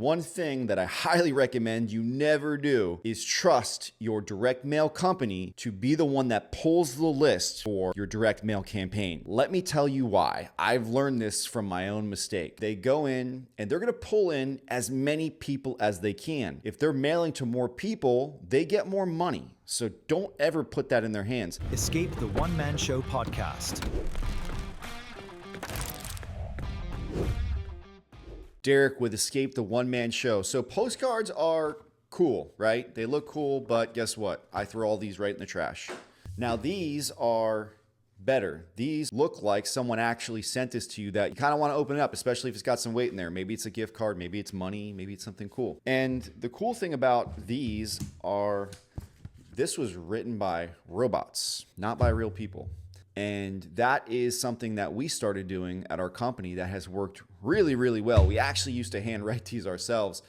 One thing that I highly recommend you never do is trust your direct mail company to be the one that pulls the list for your direct mail campaign. Let me tell you why. I've learned this from my own mistake. They go in and they're going to pull in as many people as they can. If they're mailing to more people, they get more money. So don't ever put that in their hands. Escape the One Man Show podcast. Derek with Escape the One Man Show. So postcards are cool, right? They look cool, but guess what? I throw all these right in the trash. Now these are better. These look like someone actually sent this to you that you kind of want to open it up, especially if it's got some weight in there. Maybe it's a gift card, maybe it's money, maybe it's something cool. And the cool thing about these are this was written by robots, not by real people. And that is something that we started doing at our company that has worked really, really well. We actually used to handwrite these ourselves,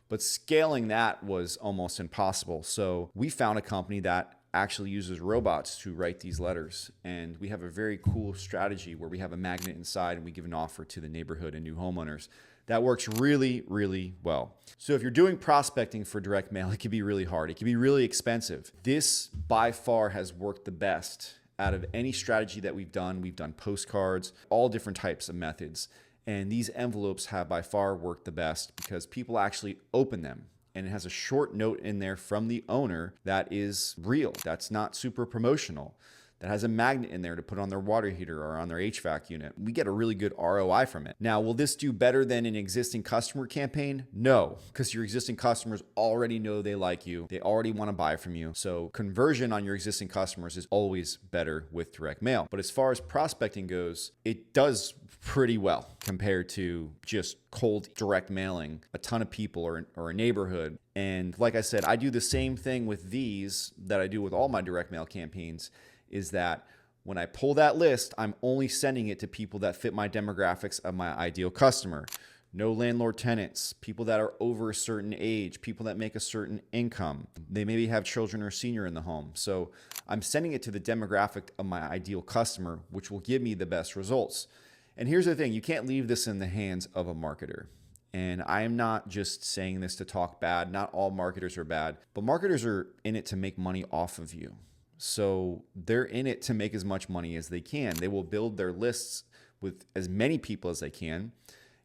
but scaling that was almost impossible. So we found a company that actually uses robots to write these letters. And we have a very cool strategy where we have a magnet inside and we give an offer to the neighborhood and new homeowners. That works really, really well. So if you're doing prospecting for direct mail, it can be really hard. It can be really expensive. This by far has worked the best out of any strategy that we've done. We've done postcards, all different types of methods. And these envelopes have by far worked the best because people actually open them. And it has a short note in there from the owner that is real. That's not super promotional. That has a magnet in there to put on their water heater or on their HVAC unit. We get a really good ROI from it. Now, will this do better than an existing customer campaign? No, because your existing customers already know they like you. They already want to buy from you. So conversion on your existing customers is always better with direct mail. But as far as prospecting goes, it does pretty well compared to just cold direct mailing a ton of people or a neighborhood. And like I said, I do the same thing with these that I do with all my direct mail campaigns, is that when I pull that list, I'm only sending it to people that fit my demographics of my ideal customer. No landlord tenants, people that are over a certain age, people that make a certain income. They maybe have children or senior in the home. So I'm sending it to the demographic of my ideal customer, which will give me the best results. And here's the thing, you can't leave this in the hands of a marketer. And I am not just saying this to talk bad. Not all marketers are bad, but marketers are in it to make money off of you. So they're in it to make as much money as they can. They will build their lists with as many people as they can,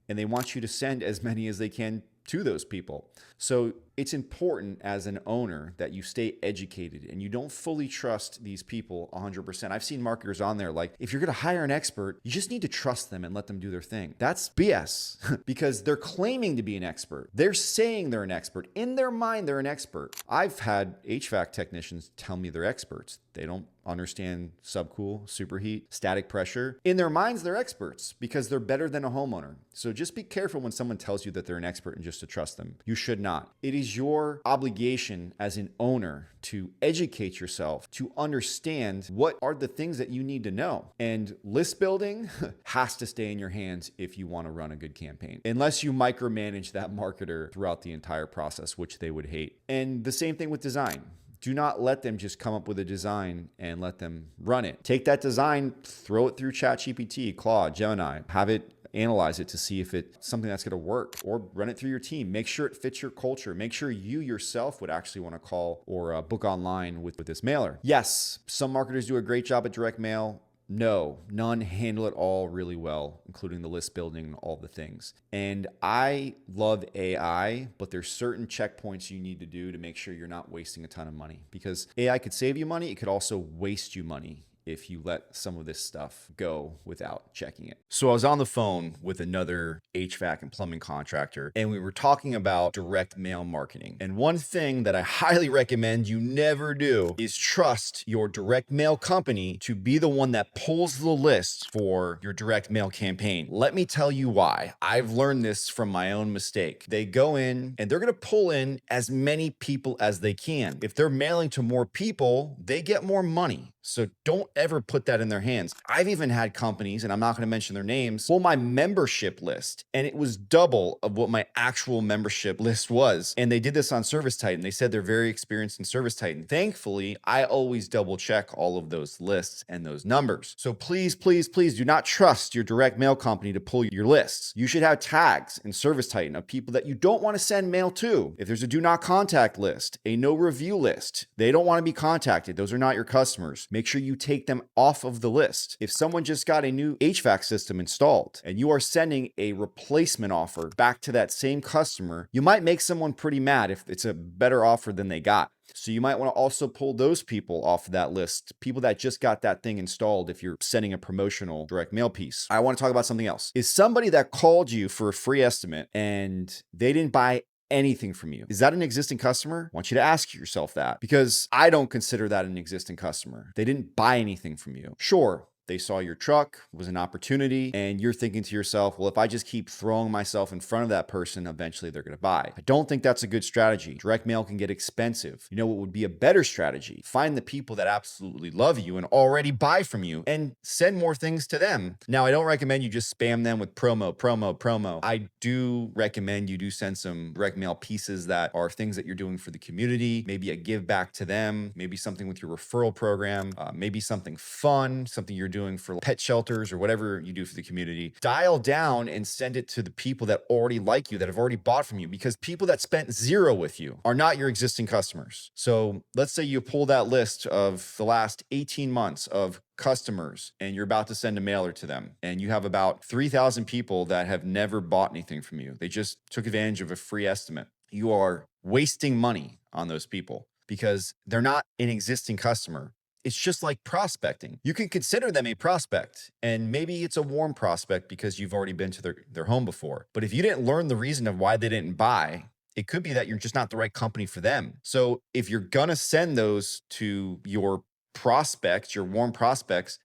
and they want you to send as many as they can to those people. So it's important as an owner that you stay educated and you don't fully trust these people 100%. I've seen marketers on there like, if you're going to hire an expert, you just need to trust them and let them do their thing. That's BS because they're claiming to be an expert. They're saying they're an expert. In their mind, they're an expert. I've had HVAC technicians tell me they're experts. They don't understand subcool, superheat, static pressure. In their minds, they're experts because they're better than a homeowner. So just be careful when someone tells you that they're an expert and just to trust them. You should not. It is your obligation as an owner to educate yourself, to understand what are the things that you need to know. And list building has to stay in your hands if you want to run a good campaign, unless you micromanage that marketer throughout the entire process, which they would hate. And the same thing with design. Do not let them just come up with a design and let them run it. Take that design, throw it through ChatGPT, Claude, Gemini, have it analyze it to see if it's something that's going to work, or run it through your team. Make sure it fits your culture. Make sure you yourself would actually want to call or book online with this mailer. Yes, some marketers do a great job at direct mail. No, none handle it all really well, including the list building and all the things. And I love AI, but there's certain checkpoints you need to do to make sure you're not wasting a ton of money, because AI could save you money. It could also waste you money if you let some of this stuff go without checking it. So I was on the phone with another HVAC and plumbing contractor, and we were talking about direct mail marketing. And one thing that I highly recommend you never do is trust your direct mail company to be the one that pulls the list for your direct mail campaign. Let me tell you why. I've learned this from my own mistake. They go in and they're going to pull in as many people as they can. If they're mailing to more people, they get more money. So don't ever put that in their hands. I've even had companies, and I'm not going to mention their names, pull my membership list, and it was double of what my actual membership list was. And they did this on ServiceTitan. They said they're very experienced in ServiceTitan. Thankfully, I always double check all of those lists and those numbers. So please, please, please do not trust your direct mail company to pull your lists. You should have tags in ServiceTitan of people that you don't want to send mail to. If there's a do not contact list, a no review list, they don't want to be contacted. Those are not your customers. Make sure you take them off of the list. If someone just got a new HVAC system installed and you are sending a replacement offer back to that same customer, you might make someone pretty mad if it's a better offer than they got. So you might want to also pull those people off of that list, people that just got that thing installed if you're sending a promotional direct mail piece. I want to talk about something else. Is somebody that called you for a free estimate and they didn't buy anything from you, is that an existing customer? I want you to ask yourself that, because I don't consider that an existing customer. They didn't buy anything from you. Sure, they saw your truck, was an opportunity, and you're thinking to yourself, well, if I just keep throwing myself in front of that person, eventually they're going to buy. I don't think that's a good strategy. Direct mail can get expensive. You know what would be a better strategy? Find the people that absolutely love you and already buy from you and send more things to them. Now, I don't recommend you just spam them with promo. I do recommend you do send some direct mail pieces that are things that you're doing for the community, maybe a give back to them, maybe something with your referral program, maybe something fun, something you're doing for pet shelters or whatever you do for the community. Dial down and send it to the people that already like you, that have already bought from you, because people that spent zero with you are not your existing customers. So let's say you pull that list of the last 18 months of customers and you're about to send a mailer to them, and you have about 3,000 people that have never bought anything from you. They just took advantage of a free estimate. You are wasting money on those people because they're not an existing customer. It's just like prospecting. You can consider them a prospect, and maybe it's a warm prospect because you've already been to their home before. But if you didn't learn the reason of why they didn't buy, it could be that you're just not the right company for them. So if you're gonna send those to your prospects, your warm prospects,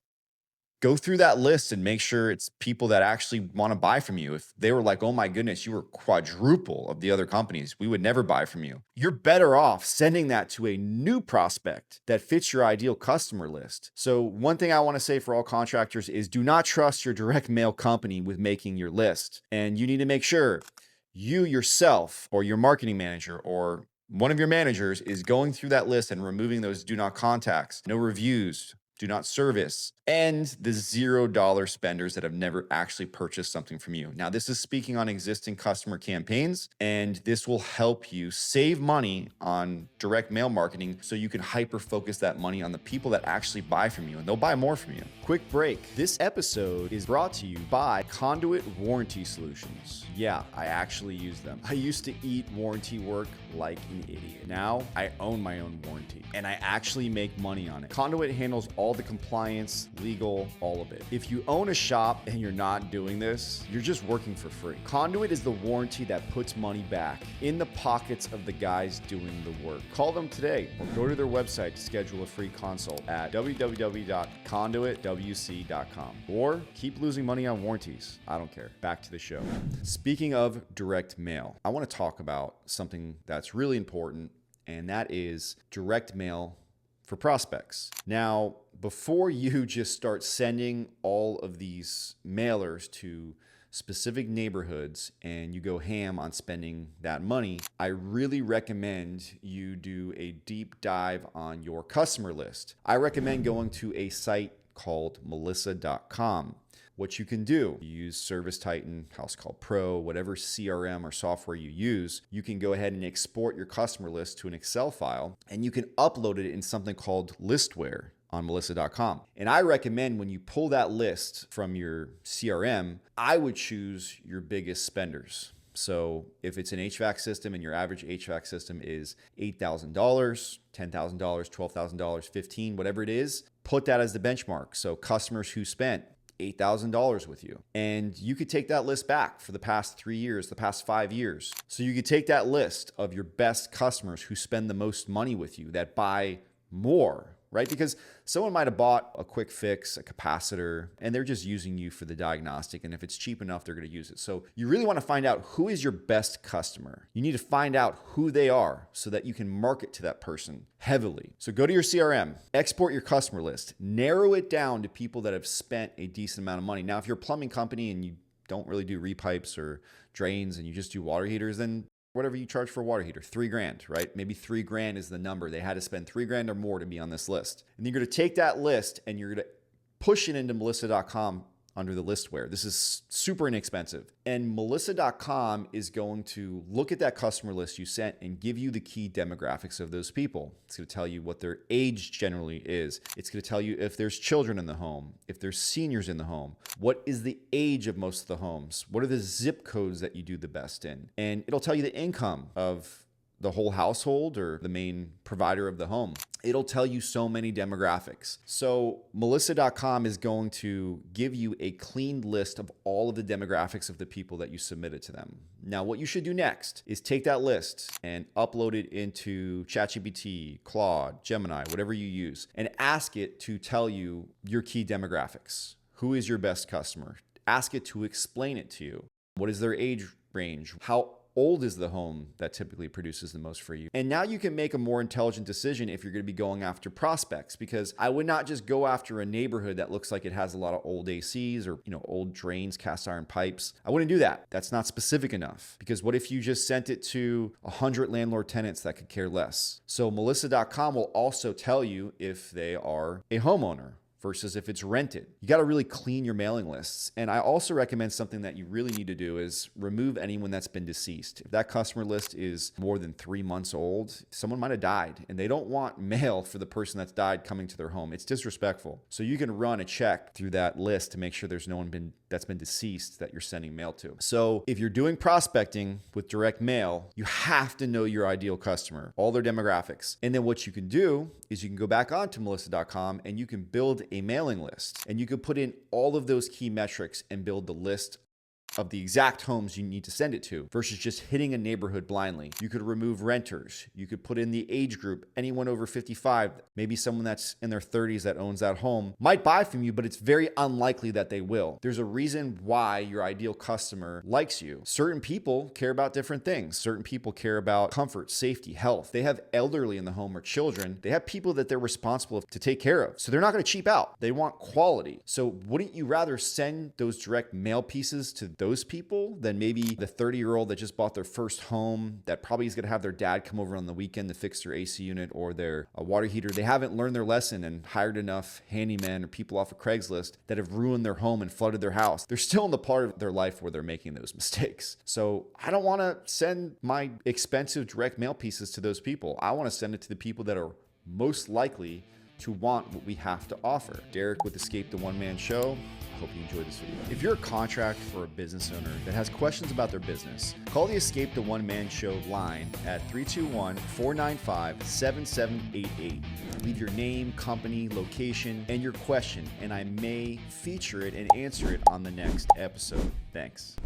go through that list and make sure it's people that actually want to buy from you. If they were like, oh my goodness, you were quadruple of the other companies, we would never buy from you, you're better off sending that to a new prospect that fits your ideal customer list. So one thing I want to say for all contractors is do not trust your direct mail company with making your list. And you need to make sure you yourself or your marketing manager or one of your managers is going through that list and removing those do not contacts, no reviews, do not service, and the $0 spenders that have never actually purchased something from you. Now, this is speaking on existing customer campaigns, and this will help you save money on direct mail marketing so you can hyper focus that money on the people that actually buy from you, and they'll buy more from you. Quick break. This episode is brought to you by Conduit Warranty Solutions. Yeah, I actually use them. I used to eat warranty work like an idiot. Now I own my own warranty and I actually make money on it. Conduit handles all the compliance, legal, all of it. If you own a shop and you're not doing this, you're just working for free. Conduit is the warranty that puts money back in the pockets of the guys doing the work. Call them today or go to their website to schedule a free consult at www.conduitwc.com, or keep losing money on warranties. I don't care. Back to the show. Speaking of direct mail, I want to talk about something that's really important, and that is direct mail for prospects. Now, before you just start sending all of these mailers to specific neighborhoods and you go ham on spending that money, I really recommend you do a deep dive on your customer list. I recommend going to a site called melissa.com. What you can do, you use ServiceTitan, HouseCall Pro, whatever CRM or software you use, you can go ahead and export your customer list to an Excel file, and you can upload it in something called Listware on melissa.com. And I recommend when you pull that list from your CRM, I would choose your biggest spenders. So if it's an HVAC system and your average HVAC system is $8,000, $10,000, $12,000, $15,000, whatever it is, put that as the benchmark. So customers who spent $8,000 with you. And you could take that list back for the past 3 years, the past 5 years. So you could take that list of your best customers who spend the most money with you, that buy more right? Because someone might have bought a quick fix, a capacitor, and they're just using you for the diagnostic. And if it's cheap enough, they're going to use it. So you really want to find out who is your best customer. You need to find out who they are so that you can market to that person heavily. So go to your CRM, export your customer list, narrow it down to people that have spent a decent amount of money. Now, if you're a plumbing company and you don't really do repipes or drains and you just do water heaters, then whatever you charge for a water heater, $3,000, right? Maybe $3,000 is the number. They had to spend $3,000 or more to be on this list. And you're going to take that list and you're going to push it into Melissa.com under the listware. This is super inexpensive. And Melissa.com is going to look at that customer list you sent and give you the key demographics of those people. It's going to tell you what their age generally is. It's going to tell you if there's children in the home, if there's seniors in the home, what is the age of most of the homes, what are the zip codes that you do the best in. And it'll tell you the income of the whole household or the main provider of the home. It'll tell you so many demographics. So Melissa.com is going to give you a clean list of all of the demographics of the people that you submitted to them. Now, what you should do next is take that list and upload it into ChatGPT, Claude, Gemini, whatever you use, and ask it to tell you your key demographics. Who is your best customer? Ask it to explain it to you. What is their age range? How old is the home that typically produces the most for you? And now you can make a more intelligent decision if you're going to be going after prospects, because I would not just go after a neighborhood that looks like it has a lot of old ACs or, old drains, cast iron pipes. I wouldn't do that. That's not specific enough, because what if you just sent it to 100 landlord tenants that could care less? So Melissa.com will also tell you if they are a homeowner versus if it's rented. You got to really clean your mailing lists. And I also recommend something that you really need to do is remove anyone that's been deceased. If that customer list is more than 3 months old, someone might have died and they don't want mail for the person that's died coming to their home. It's disrespectful. So you can run a check through that list to make sure there's no one that's been deceased that you're sending mail to. So if you're doing prospecting with direct mail, you have to know your ideal customer, all their demographics. And then what you can do is you can go back onto Melissa.com and you can build a mailing list, and you can put in all of those key metrics and build the list of the exact homes you need to send it to versus just hitting a neighborhood blindly. You could remove renters. You could put in the age group, anyone over 55, maybe someone that's in their 30s that owns that home might buy from you, but it's very unlikely that they will. There's a reason why your ideal customer likes you. Certain people care about different things. Certain people care about comfort, safety, health. They have elderly in the home or children. They have people that they're responsible to take care of. So they're not going to cheap out. They want quality. So wouldn't you rather send those direct mail pieces to those people than maybe the 30-year-old that just bought their first home that probably is going to have their dad come over on the weekend to fix their AC unit or their water heater? They haven't learned their lesson and hired enough handymen or people off of Craigslist that have ruined their home and flooded their house. They're still in the part of their life where they're making those mistakes. So I don't want to send my expensive direct mail pieces to those people. I want to send it to the people that are most likely to want what we have to offer. Derek with Escape the One Man Show. Hope you enjoyed this video. If you're a contractor for a business owner that has questions about their business, call the Escape the One Man Show line at 321-495-7788. Leave your name, company, location, and your question, and I may feature it and answer it on the next episode. Thanks.